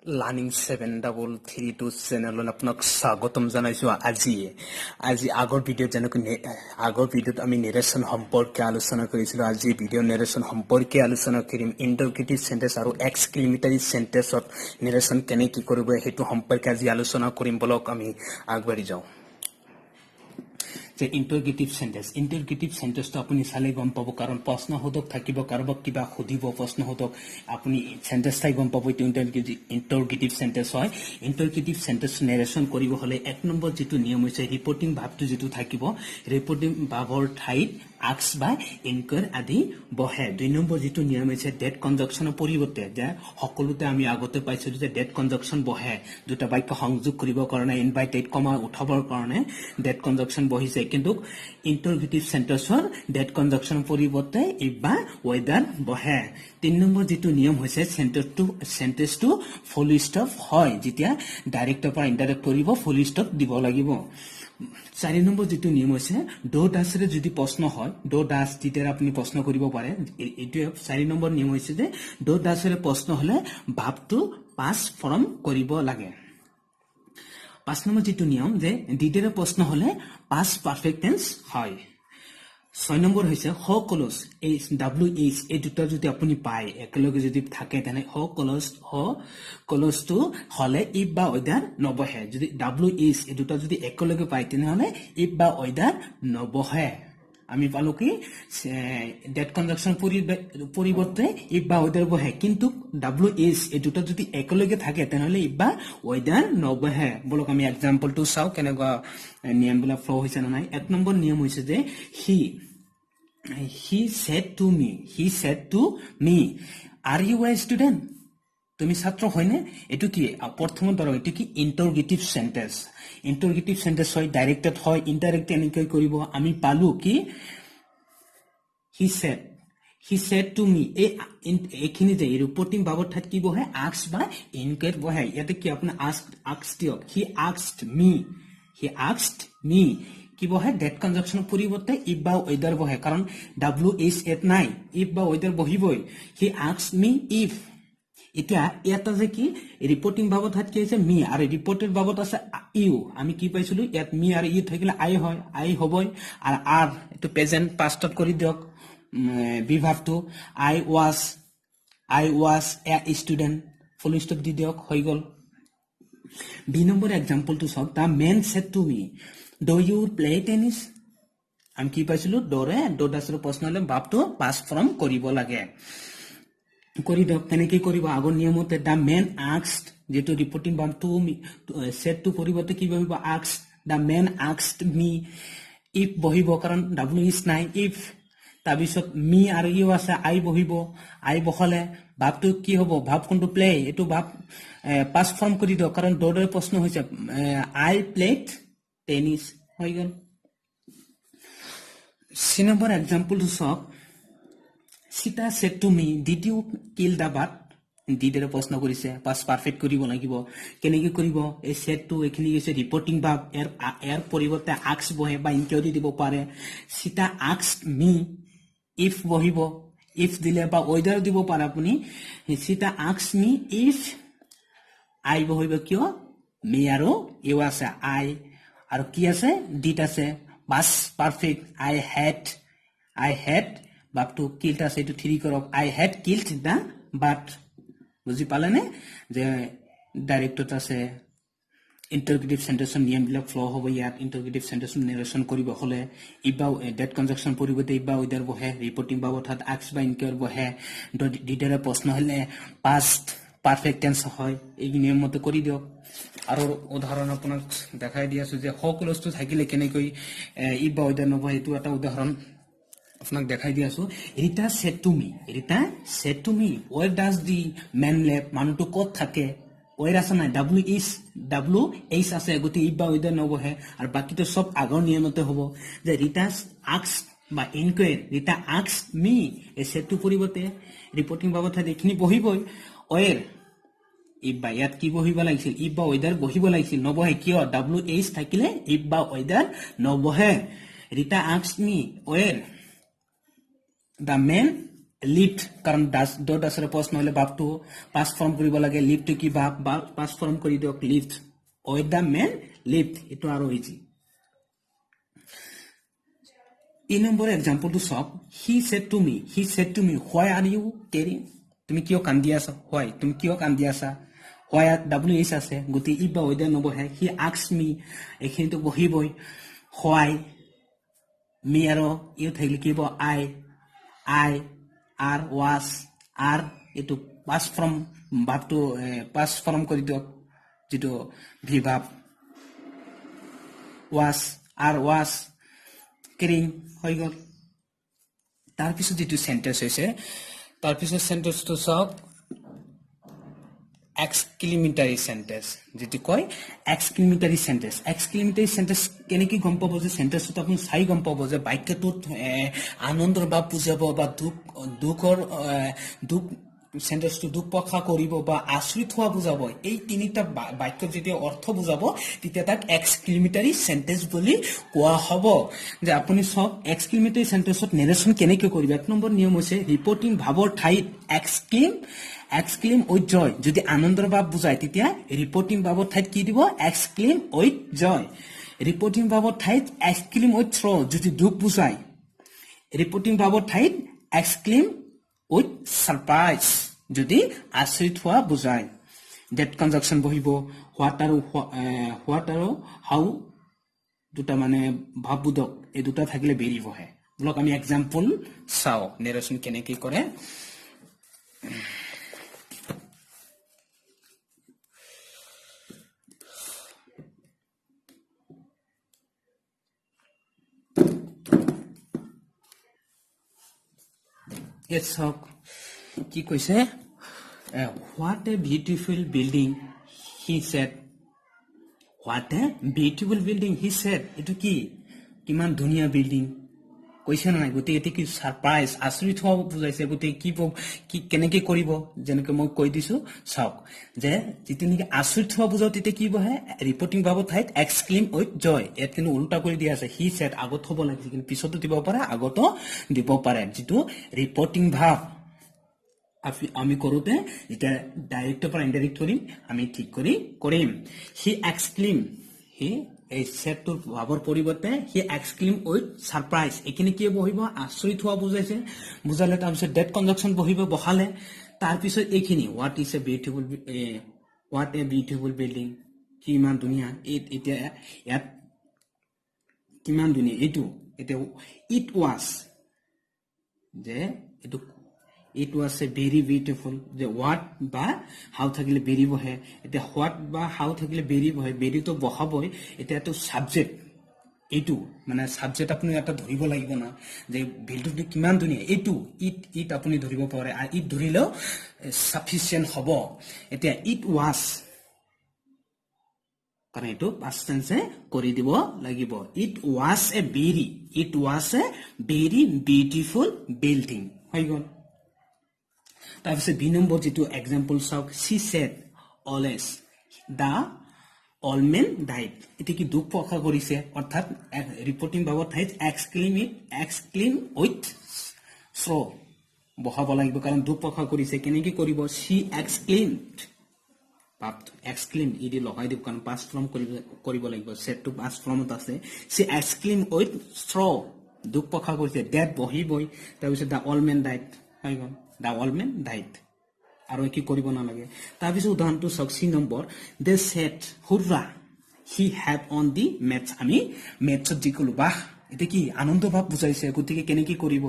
Learning 733 চেনেলত আপোনাক স্বাগতম জনাইছো। আজি আগৰ ভিডিঅ'ত আমি নেৰেশ্যন সম্পৰ্কে আলোচনা কৰিছিলোঁ। আজি ভিডিঅ' নেৰেশ্যন সম্পৰ্কে আলোচনা কৰিম। ইণ্টাৰগেটিভ চেণ্টেন্স আৰু এক্সক্লেমেটৰী চেণ্টেন্সত নেৰেশ্যন কেনে কি কৰিব সেইটো সম্পৰ্কে আজি আলোচনা কৰিম। বলক আমি আগবাঢ়ি যাওঁ। যে ইণ্টাৰগেটিভ চেণ্টেন্সটো আপুনি চালে গম পাব, কাৰণ প্ৰশ্নসোধক থাকিব, কাৰোবাক কিবা সুধিব প্ৰশ্নসোধক, আপুনি চেণ্টেন্স চাই গম পাব এইটো ইণ্টাৰগেটিভ চেণ্টেন্স হয়। ইণ্টাৰগেটিভ চেণ্টেন্স নেৰেশ্যন কৰিব হ'লে 1 নম্বৰ যিটো নিয়ম হৈছে ৰিপৰ্টিং ভাৱটো যিটো থাকিব, ৰিপৰ্টিং ভাৱৰ ঠাইত আক্স বা ইনকুৱাৰ আদি বহে। 2 নম্বৰ যিটো নিয়ম হৈছে ডেট কনজাংচনৰ পৰিৱৰ্তে, যে সকলোতে আমি আগতে পাইছিলো যে ডেট কনজাংচন বহে, দুটা বাক্য সংযোগ কৰিবৰ কাৰণে ইনভাইটেড কমা উঠাবৰ কাৰণে ডেট কনজাংচন বহিছে, কিন্তু ইণ্টাৰগেটিভ চেণ্টেন্সৰ ডেট কনজাংচনৰ পৰিৱৰ্তে ইফ বা ৱেদাৰ বহে। 3 নম্বৰ যিটো নিয়ম হৈছে চেণ্টেন্সটো ফুল ষ্টপ হয়, যেতিয়া ডাইৰেক্টৰ পৰা ইনডাইৰেক্ট কৰিব ফুল ষ্টপ দিব লাগিব। 4 নম্বৰ যিটো নিয়ম হৈছে ড ডাছৰে যদি প্ৰশ্ন হয়, ড ডাছ যেতিয়া আপুনি প্ৰশ্ন কৰিব পাৰে, এইটোৱে 4 নম্বৰ নিয়ম হৈছে যে ড ডাছৰে প্ৰশ্ন হলে ভাৱটো পাছ ফৰ্ম কৰিব লাগে। 5 নম্বৰ যিটো নিয়ম যে ডিডেৰে প্ৰশ্ন হলে পাছ পাৰফেক্ট টেন্স হয়। 6 নম্বৰ হৈছে হ ক্লজ, WH এই দুটা যদি আপুনি পায় একেলগে যদি থাকে তেনে হ ক্লজটো হলে ইফ বা ৱেদাৰ নবহে। যদি WH এই দুটা যদি একেলগে পায় তেনেহলে ইফ বা ৱেদাৰ নবহে। আমি পালো কি ডেট কনজাংচন পৰিৱৰ্তে ইফ বা ৱেদাৰ বহে, কিন্তু WH এই দুটা যদি একেলগে থাকে তেনেহলে ইফ বা ৱেদাৰ নবহে। বলক আমি এক্সাম্পলটো চাওঁ কেনেকুৱা নিয়মবিলাক ফ্ল' হৈছে নে নাই। 1 নম্বৰ নিয়ম হৈছে যে he said to me are you a student? তুমি ছাত্ৰ হয়নে? এইটো কি প্ৰথমত ধৰক এইটো কি ইণ্টাৰগেটিভ চেণ্টেন্স হয়, ডাইৰেক্টেড হয়, ইনডাইৰেক্ট এনেকৈ কৰিব। আমি পালো কি he said to me, এইখিনি যে ৰিপৰ্টিং ভাৱৰ ঠাইত কি বহে আক্স বা ইনকুৱাৰ বহে। ইয়াতে কি আপোনাৰ আক্স দিয়ক, he asked me কি বহে ডেট কনজাংচনৰ পৰিৱৰ্তে ইফ বা ৱেদাৰ বহে, কাৰণ WH এত নাই, ইফ বা weather বহিবই। he asked me if, এতিয়া ইয়াত আছে কি ৰিপৰ্টিং ভাৱৰ ঠাইত কি হৈছে মি, আৰু ৰিপৰ্টেড ভাৱত আছে ইউ। আমি কি পাইছিলো ইয়াত মি আৰু ইউ থাকিলে আই হয়, আই হবই। আৰু আৰ এইটো প্ৰেজেন্ট পাষ্টত কৰি দিয়ক বিভাৱটো, I was a student, full stop দি দিয়ক, হৈ গল। বি নম্বৰ এক্সাম্পলটো চাওক, the man said to me do you play tennis. আমি কি পাইছিলো ড ডাছৰ প্ৰশ্ন হলে ভাৱটো পাছ ফৰ্ম কৰিব লাগে। কৰি দিয়ক তেনেকে কৰিব আগৰ নিয়মতে। দ্য মেন আস্কড, যেটো ৰিপৰ্টিং ভাৱটো সেড টু পৰিৱৰ্তে কি বহিব asked, the man asked me, if বহিব কাৰণ WH নাই, ইফ। তাৰপিছত মি আৰু ইউ আছে, আই বহিব, আই বহালে ভাৱটো কি হ'ব, ভাৱ কোনটো প্লে, এইটো ভাৱ পাছ ফৰ্ম কৰি দিয়ক কাৰণ ডৰ প্ৰশ্ন হৈছে আই প্লেড টেনিছ, হৈ গল। চি নম্বৰ এক্সাম্পলটো চাওক, Sita said to me did you kill the bird? ডিডেৰে প্ৰশ্ন কৰিছে, পাছ পাৰফেক্ট কৰিব লাগিব। কেনেকে কৰিব, এই সেটটো এইখিনি হৈছে ৰিপৰ্টিং ভাৱ, ইয়াৰ পৰিৱৰ্তে আক্স বহে বা ইনকুৱাৰী দিব পাৰে। সীতা asked me, ইফ বহিব, ইফ দিলে বা ৱেদাৰ দিব পাৰে আপুনি। সীতা asked me if, আই বহিব, কিয় মি আৰু ইউ আছে, আই আৰু কি আছে ডিড আছে, পাছ পাৰফেক্ট। I had ভাৱটো কিল্ড আছে, এইটো 3 কৰক, I had killed the bird। বুজি পালেনে যে ডাইৰেক্টত আছে ইণ্টাৰগেটিভ চেণ্টেন্সৰ নিয়মবিলাক ফ্ল' হ'ব। ইয়াত ইণ্টাৰগেটিভ চেণ্টেন্স নেৰেশ্যন কৰিব হ'লে ইফ বা ডেট কনজাংচন পৰিৱৰ্তে ইফ বা ৱেদাৰ বহে, ৰিপৰ্টিং বা অৰ্থাৎ আক্স বা ইনকুৱাৰ বহে, ডিডেৰে প্ৰশ্ন হলে পাষ্ট পাৰফেক্ট টেন্স হয়। এই নিয়মমতে কৰি দিয়ক। আৰু উদাহৰণ আপোনাক দেখাই দি আছো যে হ ক্লজটো থাকিলে কেনেকৈ ইফ বা ৱেদাৰ নবহে, এইটো এটা উদাহৰণ আপোনাক দেখাই দি আছো। Rita said to me where does the man live? মানুহটো ক'ত থাকে, where আছে নাই, WH আছে, গতিকে ইফ বা ৱেদাৰ নবহে, আৰু বাকীটো চব আগৰ নিয়মতে হ'ব। যে ৰীতা asked বা ইনকুৱেৰ, ৰীতা asked me, এই সেটটো পৰিৱৰ্তে ৰিপৰ্টিং ভাৱৰ ঠাইত এইখিনি বহিবই। where ইফ বা ইয়াত কি বহিব লাগিছিল, ইফ বা ৱেদাৰ বহিব লাগিছিল, নবহে, কিয় WH থাকিলে ইফ বা ৱেদাৰ নবহে। Rita asked me where the man lift কাৰণ ডট আছে পষ্ট নহলে ভাবটো পাস ফৰ্ম কৰিব লাগে লিফ্ট কি ভাব পাস ফৰ্ম কৰি দিয়ক lift with the man lift এটো আৰু ইজি এই নম্বৰ এক্সাম্পলটো সব he said to me why are you crying তুমি কিয় কান্দি আছা হোয়াই তুমি কিয় কান্দি আছা হোয়াই WH আছে গতি ই বা ওইদার নবহে হি আস্ক মি এখিনিতো বহিবই হোয়াই মি আর ইউ থাকিলে কি হব আই আর ওয়াজ আর এটো পাস ফ্রম ভাবটো পাস ফর্ম কৰি দিয়ক যেটো ভি ভাব ওয়াজ কেরিং হৈ গল তার পিছত যেটো সেন্টেন্স হৈছে তার পিছত সেন্টেন্সটো সব এক্সক্লেমেটরি সেন্টেন্স যেটি কয় এক্সক্লেমেটরি সেন্টেন্স কেনেকি গম পাব যে সেন্টেন্সটো আপুনি চাই গম পাব যে বাক্যটোত আনন্দৰ ভাৱ বুজাব বা দুখ সেন্টেন্সটো দুখ প্ৰকাশ কৰিব বা আশ্ৰিত হোৱা বুজাব এই তিনিটা বাক্য যেতিয়া অৰ্থ বুজাব তেতিয়া তাক এক্সক্লেমেটৰি সেন্টেন্স বুলি কোৱা হ'ব যে আপুনি সব এক্সক্লেমেটৰি সেন্টেন্সত নেৰেশন কেনেকৈ কৰিব এক নম্বৰ নিয়ম হৈছে ৰিপৰ্টিং ভাৱৰ ঠাইত এক্সক্লেম উইথ জয় যদি আনন্দৰ ভাৱ বুজায় তেতিয়া ৰিপৰ্টিং ভাৱৰ ঠাইত কি দিব এক্সক্লেম উইথ জয় ৰিপৰ্টিং ভাৱৰ ঠাইত এক্সক্লেম উইথ থ্ৰ যদি দুখ বুজায় ৰিপৰ্টিং ভাৱৰ ঠাইত এক্সক্লেম উইথ সাৰপ্ৰাইজ যদি আশ্ৰিত হোৱা বুজায় ডেট কনজাংশন বহিব হোৱাট আৰু হাউ দুটা মানে ভাববোধক এই দুটা থাকিলে বেৰি বহে ব্লক আমি এক্সাম্পল চাও নেৰেশন কেনেকৈ কৰে Yes, কি কৈছে what a beautiful building he said এটো কি কিমান ধুনিয়া বিল্ডিং কৈছে নাই গতি এতে কি সারপ্রাইজ আশ্রিত হোৱা বুজাইছে গতি কি কেনেকৈ কৰিব যেনেকৈ মই কৈ দিছো চাওক যে যেতিয়া নেকি আশ্ৰিত হোৱা বুজাও তেতিয়া কি বহে ৰিপৰ্টিং ভাৱৰ ঠাইত এক্সক্লেম উইথ জয় ইয়াত কিন্তু উল্টা কৰি দিয়া আছে হি সেড আগত হ'ব লাগিছে কিন্তু পিছতো দিব পাৰে আগতো দিব পাৰে যেটো ৰিপৰ্টিং ভাৱ আমি কৰোতে এটা ডাইৰেক্ট পৰা ইনডাইৰেক্ট কৰিম আমি ঠিক কৰিম হি এক্সক্লেম হি এই সেটটোৰ ভাৱৰ পৰিৱৰ্তে হি এক্সক্লেম উইথ সাৰপ্ৰাইজ এখিনি কি বহিব আশ্ৰিত হোৱা বুজাইছে বুজালে তাৰপিছত ডেট কনজাংশন বহিব বহালে তাৰপিছত এইখিনি হোৱাট এ বিউটিফুল বিল্ডিং কিমান ধুনীয়া এতিয়া ইয়াত কিমান ধুনীয়া এইটো এতিয়া ইট ওয়াজ যে এইটো it was a very beautiful যে হোৱাট বা হাউ থাকিলে বেৰি বহে এতিয়া হোৱাট বা হাউ থাকিলে বেৰি বহে বেৰিটো বহাবই এতিয়া এটো সাবজেক্ট এইটো মানে সাবজেক্ট আপুনি এটা ধৰিব লাগিব না যে বিল্ডিংটো কিমান ধুনীয়া এইটো ইট আপুনি ধৰিব পাৰে আৰু ইট ধৰিলেও সাফিচিয়েন্ট হ'ব এতিয়া ইট ওয়াজ কাৰণ এইটো পাস্ট টেন্সে কৰি দিব লাগিব it was a very beautiful building হৈ গল তাৰপিছত বি নম্বৰ যেটো এক্সাম্পল চাওক she said always the all men died এটা কি দুখ প্ৰকাশ কৰিছে অৰ্থাৎ ৰিপৰ্টিং ভাৱৰ ঠাইত এক্সক্লেম উইথ থ্ৰ বহাব লাগিব কাৰণ দুখ প্ৰকাশ কৰিছে কেনেকৈ কৰিব সি এক্সক্লেম ইদি লগাই দিব কাৰণ পাস্ট ফৰ্ম কৰিব লাগিব সেটটো পাস্ট ফৰ্মত আছে সি এক্সক্লেম উইথ থ্ৰ দুখ প্ৰকাশ কৰিছে ডেড বহিবই তাৰপিছত দা অল মেন ডাইড হৈ গল দা অল মেন ডাইড আৰু কি কৰিব নালাগে তাৰপিছত উদাহৰণটো চাওক C number they set hurrah he have on the maths আমি মেথছত যি কলো বাহ এটা কি আনন্দ ভাৱ বুজাইছে গতিকে কেনেকৈ কৰিব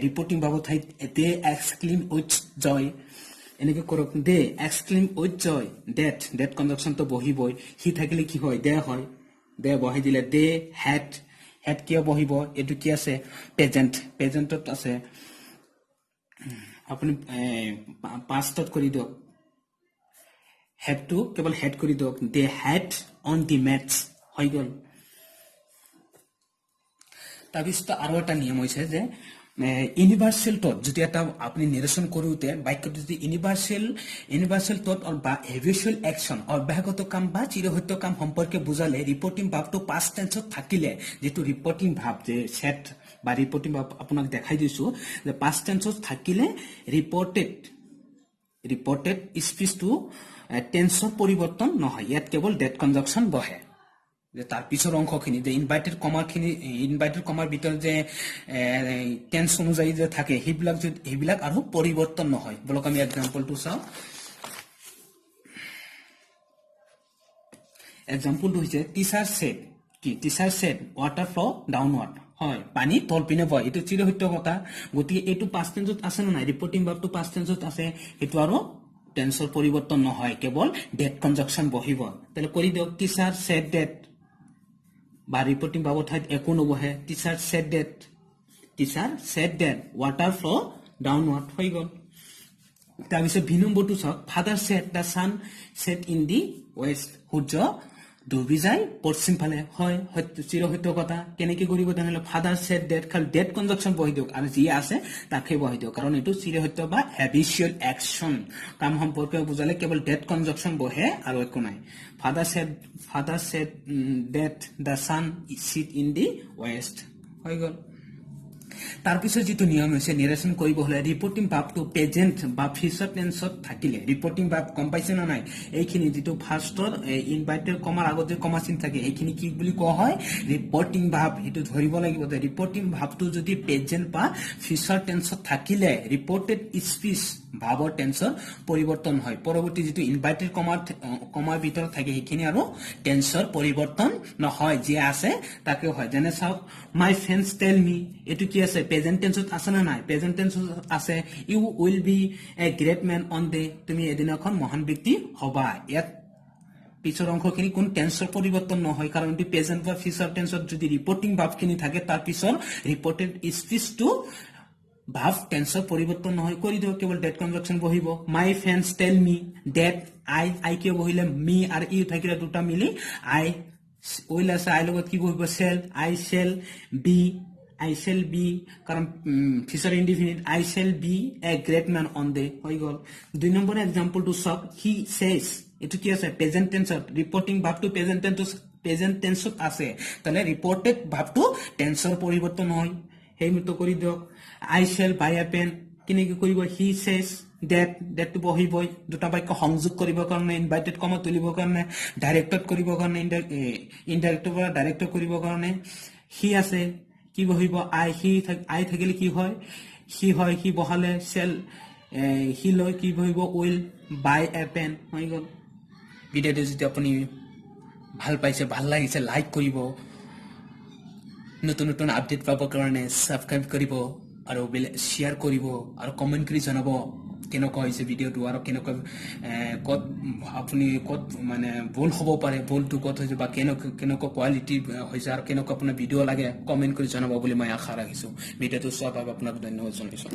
ৰিপৰ্টিং ভাৱৰ ঠাইত দে এক্সক্লেম উইথ জয় এনেকৈ কৰক দে এক্সক্লেম উইথ জয় ডেট কনজাংশনটো বহিবই হি থাকিলে কি হয় দে বহাই দিলে দে হ্যাড কিয় বহিব এইটো কি আছে প্ৰেজেন্টত আছে আপুনি পাষ্টত কৰি দিয়ক হেডটো কেৱল হেড কৰি দিয়ক they had on the maths হৈ গল তাৰপিছত আৰু এটা নিয়ম হৈছে যে ইউনিভাৰ্সেল থট যদি এটা আপুনি নিৰসন কৰোতে বাক্যটো যদি ইউনিভাৰ্সেল থট বা হেভিচুৱেল একশন অব্যাহত কাম বা চিৰসত্য কাম সম্পৰ্কে বুজালে ৰিপৰ্টিং ভাৱটো পাষ্ট টেন্সত থাকিলে যেটো ৰিপৰ্টিং ভাৱ যে সেট বা ৰিপৰ্টিং ভাব আপোনাক দেখাই দিছো যে পাষ্ট টেন্সত থাকিলে ৰিপৰ্টেড স্পীচটো টেন্সৰ পৰিৱৰ্তন নহয় ইয়াত কেৱল ডেট কনজাংশন বহে যে তাৰ পিছৰ অংশখিনি যে ইনভাইটেড কমাৰ ভিতৰত যে টেন্স অনুযায়ী যে থাকে সেইবিলাক আৰু পৰিৱৰ্তন নহয় বলক আমি এক্সাম্পলটো চাওঁ এক্সাম্পলটো হৈছে teacher said water flow downward হয় পানী তল পিনে বয় এটো চিৰসত্য কথা গতি এটো পাষ্ট টেন্সত আছে না নাই ৰিপৰ্টিং ভাবটো পাষ্ট টেন্সত আছে এটো আৰু টেন্সৰ পৰিৱৰ্তন নহয় কেৱল ডেট কনজাংশন বহিব তাহলে কৰি দিওক টিচাৰ সেড ডেট বা ৰিপৰ্টিং ভাবৰ ঠাইত একো নবহে teacher said that water flow downward হৈ গল তাৰপিছত ভি নম্বৰটো চাওক father said the sun set in the west সূৰ্য ডুবি যায় পশ্চিম ফালে হয় চিৰসত্য কথা কেনেকৈ কৰিব তেনেহলে ফাদাৰ সেড ডেট খালি ডেট কনজাংশন বহি দিওক আৰু যি আছে তাকে বহি দিওক কাৰণ এইটো চিৰসত্য বা হেবিচুৱেল একচন কাম সম্পৰ্কে বুজালে কেৱল ডেট কনজাংশন বহে আৰু একো নাই father said that the son sit in the west হৈ গল তাৰপিছত যেটো নিয়ম হৈছে নেৰেশন কৰিব হলে ৰিপৰ্টিং ভাবটো প্ৰেজেন্ট বা ফিউচাৰ টেন্সত থাকিলে ৰিপৰ্টিং ভাব কম পাইছে না নাই এইখিনি যেটো ফাৰ্ষ্টৰ ইনভাইটেড কমাৰ আগত যে কমা চিন থাকে এইখিনি কি বুলি কোৱা হয় ৰিপৰ্টিং ভাব এটো ধৰিব লাগিব যে ৰিপৰ্টিং ভাবটো যদি প্ৰেজেন্ট বা ফিউচাৰ টেন্সত থাকিলে ৰিপৰ্টেড স্পীচ ভাবৰ টেন্সৰ পৰিৱৰ্তন হয় পৰৱৰ্তী যেটো ইনভাইটেড কমাৰ ভিতৰত থাকে এইখিনি আৰু টেন্সৰ পৰিৱৰ্তন নহয় যে আছে তাকে হয় যেনে চাওক মাই ফ্ৰেণ্ডছ টেল মি এটো কি আছে প্ৰেজেন্ট টেন্সত আছে না নাই প্ৰেজেন্ট টেন্সত আছে you will be a great man one day তুমি এদিনাখন মহান ব্যক্তি হবা ইয়াত পিছৰ অংশখিনি কোন টেন্সৰ পৰিৱৰ্তন নহয় কাৰণ এটো প্ৰেজেন্ট বা ফিউচাৰ টেন্সত যদি ৰিপৰ্টিং ভাবখিনি থাকে তাৰ পিছৰ ৰিপৰ্টেড স্পীচটো ভাব টেন্সৰ পৰিৱৰ্তন নহয় কৰি দিও কেৱল ডেট কনজাংশন বহিব মাই ফ্ৰেণ্ডছ টেল মি ডেট আই কিয় বহিলে মি আৰু ইউ থাকিলে দুটা মিলি আই উইল আছে আই লগত কি বহিব সেল আই শেল বি কাৰণ future indefinite I shall be a great man one day হৈ গল দুই নম্বৰ এক্সাম্পলটো চাওক হি সেজ এটো কি আছে প্ৰেজেন্ট টেন্সত ৰিপৰ্টিং ভাবটো প্ৰেজেন্ট টেন্সত আছে তাহলে ৰিপৰ্টেড ভাবটো টেন্সৰ পৰিৱৰ্তন হয় হেইমতো কৰি দিওক I shall by a pen কেনেকৈ কৰিব হি সেজ ডেটটো বহিবই দুটা বাক্য সংযোগ কৰিবৰ কাৰণে ইনভাইটেড কমা তুলিবৰ কাৰণে ডাইৰেক্টড কৰিবৰ কাৰণে ইনডাইৰেক্টৰ পৰা ডাইৰেক্ট কৰিবৰ কাৰণে হি আছে কি বহিব আই থাকিলে কি হয় হি বহালে সেল হি লৈ কি বহিব উইল বাই এ পেন হৈ গল ভিডিওটো যদি আপুনি ভাল পাইছে ভাল লাগিছে লাইক কৰিব নতুন নতুন আপডেট পাবৰ কাৰণে সাবস্ক্ৰাইব কৰিব আৰু শেয়াৰ কৰিব আৰু কমেন্ট কৰি জনাব কেনেকুৱা হৈছে ভিডিওটো আৰু কেনেকুৱা কত আপুনি কত মানে ভুল হ'ব পাৰে ভুলটো কত হৈছে বা কেনেকুৱা কোৱালিটি হৈছে আৰু কেনেকুৱা আপোনাৰ ভিডিও লাগে কমেন্ট কৰি জনাব বুলি মই আশা ৰাখিছো ভিডিওটো চোৱাৰ বাবে আপোনাক ধন্যবাদ জনাইছো